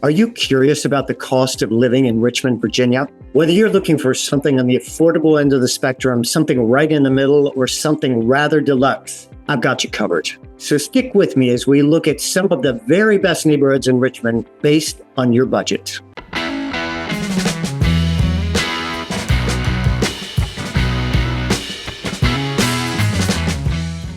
Are you curious about the cost of living in Richmond, Virginia? Whether you're looking for something on the affordable end of the spectrum, something right in the middle, or something rather deluxe, I've got you covered. So stick with me as we look at some of the very best neighborhoods in Richmond based on your budget.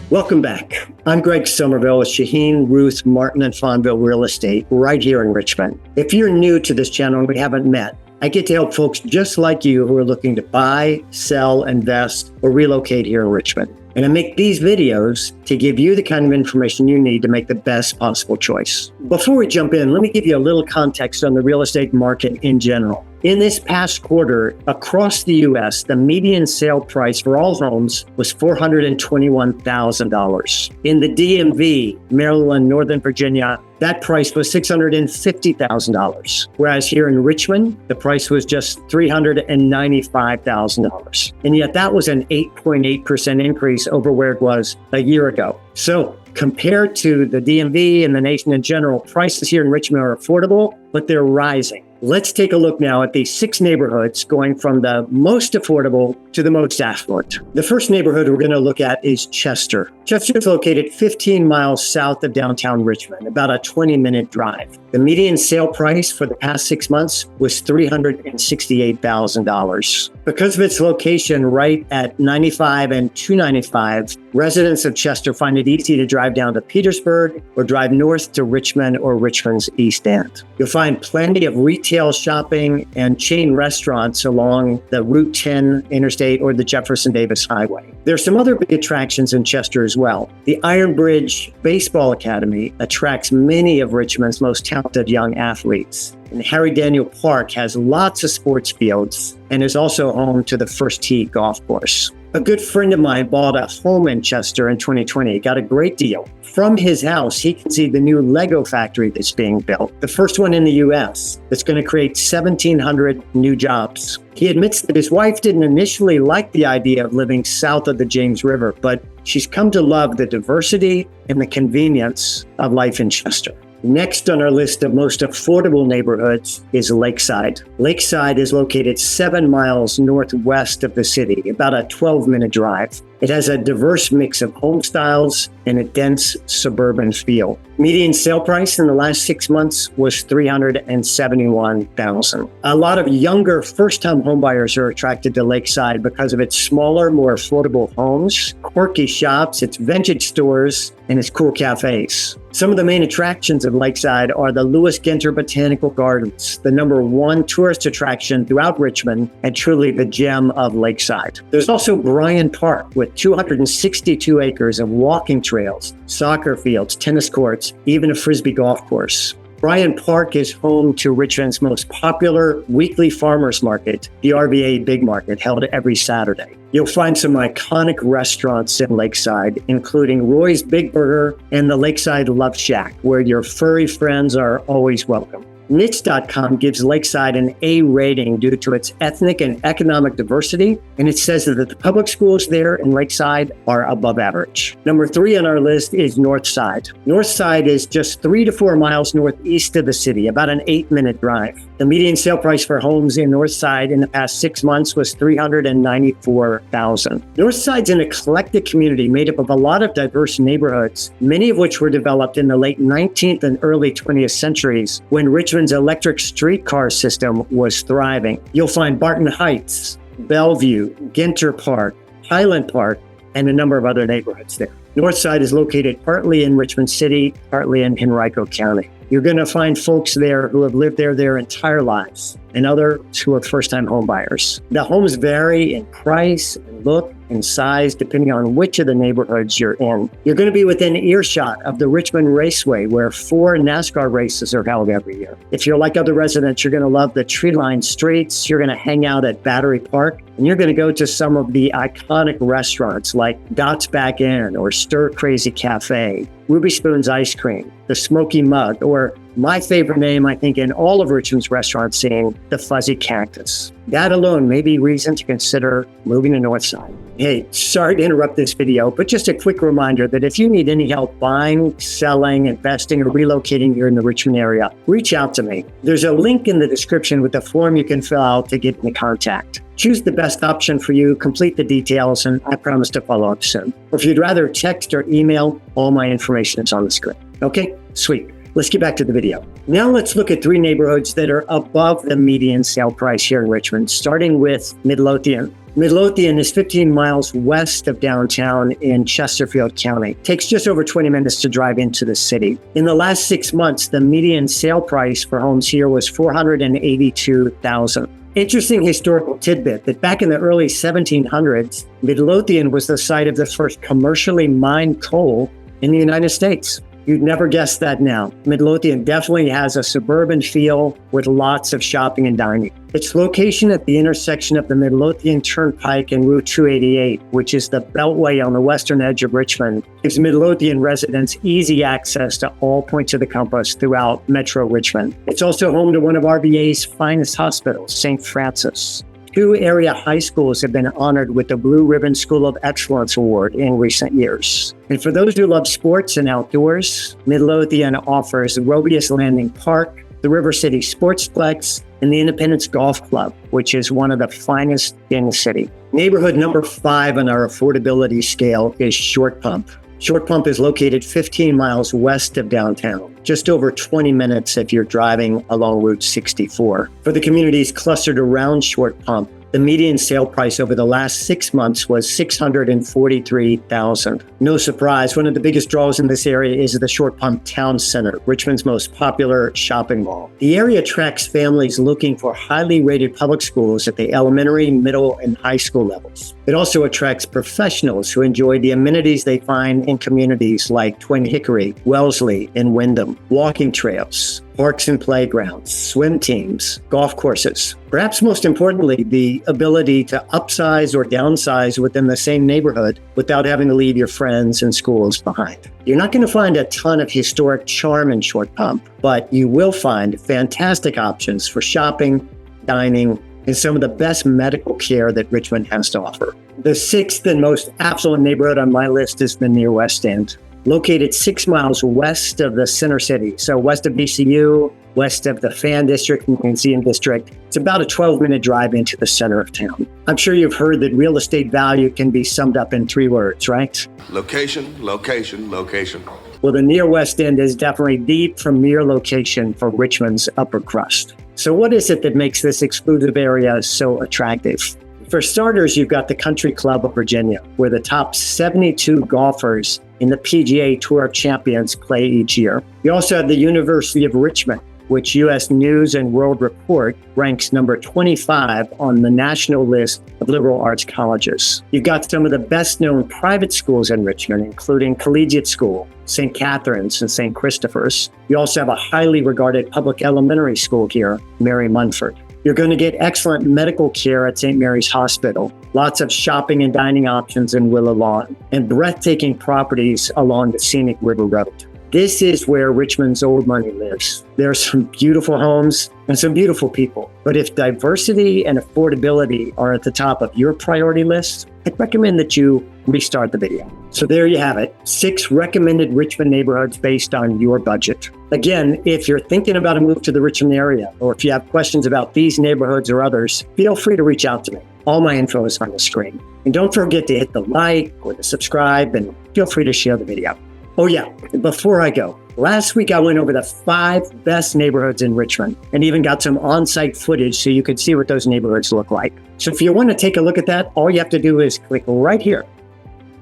Welcome back. I'm Greg Somerville with Shaheen, Ruth, Martin, and Fonville Real Estate right here in Richmond. If you're new to this channel and we haven't met, I get to help folks just like you who are looking to buy, sell, invest, or relocate here in Richmond. And I make these videos to give you the kind of information you need to make the best possible choice. Before we jump in, let me give you a little context on the real estate market in general. In this past quarter, across the U.S., the median sale price for all homes was $421,000. In the DMV, Maryland, Northern Virginia, that price was $650,000. Whereas here in Richmond, the price was just $395,000. And yet that was an 8.8% increase over where it was a year ago. So compared to the DMV and the nation in general, prices here in Richmond are affordable, but they're rising. Let's take a look now at these 6 neighborhoods going from the most affordable to the most affluent. The first neighborhood we're going to look at is Chester. Chester is located 15 miles south of downtown Richmond, about a 20-minute drive. The median sale price for the past 6 months was $368,000. Because of its location right at 95 and 295, residents of Chester find it easy to drive down to Petersburg or drive north to Richmond or Richmond's East End. You'll find plenty of retail shopping and chain restaurants along the Route 10 interstate or the Jefferson Davis Highway. There's some other big attractions in Chester as well. The Iron Bridge Baseball Academy attracts many of Richmond's most talented young athletes. And Harry Daniel Park has lots of sports fields and is also home to the First Tee golf course. A good friend of mine bought a home in Chester in 2020. He got a great deal. From his house, he can see the new Lego factory that's being built, the first one in the U.S. that's going to create 1,700 new jobs. He admits that his wife didn't initially like the idea of living south of the James River, but she's come to love the diversity and the convenience of life in Chester. Next on our list of most affordable neighborhoods is Lakeside. Lakeside is located 7 miles northwest of the city, about a 12-minute drive. It has a diverse mix of home styles and a dense suburban feel. Median sale price in the last 6 months was $371,000. A lot of younger first-time homebuyers are attracted to Lakeside because of its smaller, more affordable homes, quirky shops, its vintage stores, and its cool cafes. Some of the main attractions of Lakeside are the Lewis Ginter Botanical Gardens, the #1 tourist attraction throughout Richmond and truly the gem of Lakeside. There's also Bryan Park with 262 acres of walking trails, soccer fields, tennis courts, even a frisbee golf course. Bryan Park is home to Richmond's most popular weekly farmers market, the RVA Big Market, held every Saturday. You'll find some iconic restaurants in Lakeside, including Roy's Big Burger and the Lakeside Love Shack, where your furry friends are always welcome. Niche.com gives Lakeside an A rating due to its ethnic and economic diversity, and it says that the public schools there in Lakeside are above average. Number 3 on our list is Northside. Northside is just 3 to 4 miles northeast of the city, about an 8-minute drive. The median sale price for homes in Northside in the past 6 months was $394,000. Northside's an eclectic community made up of a lot of diverse neighborhoods, many of which were developed in the late 19th and early 20th centuries when Richmond's electric streetcar system was thriving. You'll find Barton Heights, Bellevue, Ginter Park, Highland Park, and a number of other neighborhoods there. Northside is located partly in Richmond City, partly in Henrico County. You're going to find folks there who have lived there their entire lives and others who are first-time home buyers. The homes vary in price and look and size depending on which of the neighborhoods you're in. You're going to be within earshot of the Richmond Raceway, where 4 NASCAR races are held every year. If you're like other residents, you're going to love the tree-lined streets. You're going to hang out at Battery Park, and you're going to go to some of the iconic restaurants like Dot's Back Inn or Stir Crazy Cafe, Ruby Spoon's Ice Cream, the Smoky Mug, or my favorite name, I think, in all of Richmond's restaurant scene, the Fuzzy Cactus. That alone may be reason to consider moving to Northside. Hey, sorry to interrupt this video, but just a quick reminder that if you need any help buying, selling, investing, or relocating here in the Richmond area, reach out to me. There's a link in the description with a form you can fill out to get into contact. Choose the best option for you, complete the details, and I promise to follow up soon. Or if you'd rather text or email, all my information is on the screen. Okay, sweet. Let's get back to the video. Now let's look at 3 neighborhoods that are above the median sale price here in Richmond, starting with Midlothian. Midlothian is 15 miles west of downtown in Chesterfield County. It takes just over 20 minutes to drive into the city. In the last 6 months, the median sale price for homes here was $482,000. Interesting historical tidbit that back in the early 1700s, Midlothian was the site of the first commercially mined coal in the United States. You'd never guess that now. Midlothian definitely has a suburban feel with lots of shopping and dining. Its location at the intersection of the Midlothian Turnpike and Route 288, which is the beltway on the western edge of Richmond, gives Midlothian residents easy access to all points of the compass throughout Metro Richmond. It's also home to one of RVA's finest hospitals, St. Francis. 2 area high schools have been honored with the Blue Ribbon School of Excellence Award in recent years. And for those who love sports and outdoors, Midlothian offers Robius Landing Park, the River City Sportsplex, and the Independence Golf Club, which is one of the finest in the city. Neighborhood number 5 on our affordability scale is Short Pump. Short Pump is located 15 miles west of downtown, just over 20 minutes if you're driving along Route 64. For the communities clustered around Short Pump, the median sale price over the last 6 months was $643,000. No surprise, one of the biggest draws in this area is the Short Pump Town Center, Richmond's most popular shopping mall. The area attracts families looking for highly rated public schools at the elementary, middle, and high school levels. It also attracts professionals who enjoy the amenities they find in communities like Twin Hickory, Wellesley, and Wyndham, walking trails, parks and playgrounds, swim teams, golf courses. Perhaps most importantly, the ability to upsize or downsize within the same neighborhood without having to leave your friends and schools behind. You're not going to find a ton of historic charm in Short Pump, but you will find fantastic options for shopping, dining, and some of the best medical care that Richmond has to offer. The 6th and most affluent neighborhood on my list is the Near West End. Located 6 miles west of the center city, so west of BCU, west of the Fan District and Museum District. It's about a 12-minute drive into the center of town. I'm sure you've heard that real estate value can be summed up in 3 words, right? Location, location, location. Well, the Near West End is definitely the premier location for Richmond's upper crust. So what is it that makes this exclusive area so attractive? For starters, you've got the Country Club of Virginia, where the top 72 golfers in the PGA Tour Champions play each year. You also have the University of Richmond, which U.S. News and World Report ranks number 25 on the national list of liberal arts colleges. You've got some of the best-known private schools in Richmond, including Collegiate School, St. Catherine's, and St. Christopher's. You also have a highly regarded public elementary school here, Mary Munford. You're going to get excellent medical care at St. Mary's Hospital, lots of shopping and dining options in Willow Lawn, and breathtaking properties along the scenic River Road. This is where Richmond's old money lives. There are some beautiful homes and some beautiful people. But if diversity and affordability are at the top of your priority list, I'd recommend that you restart the video. So there you have it, 6 recommended Richmond neighborhoods based on your budget. Again, if you're thinking about a move to the Richmond area, or if you have questions about these neighborhoods or others, feel free to reach out to me. All my info is on the screen. And don't forget to hit the like or the subscribe, and feel free to share the video. Oh yeah, before I go, last week I went over the 5 best neighborhoods in Richmond and even got some on-site footage so you could see what those neighborhoods look like. So if you want to take a look at that, all you have to do is click right here,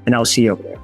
and I'll see you over there.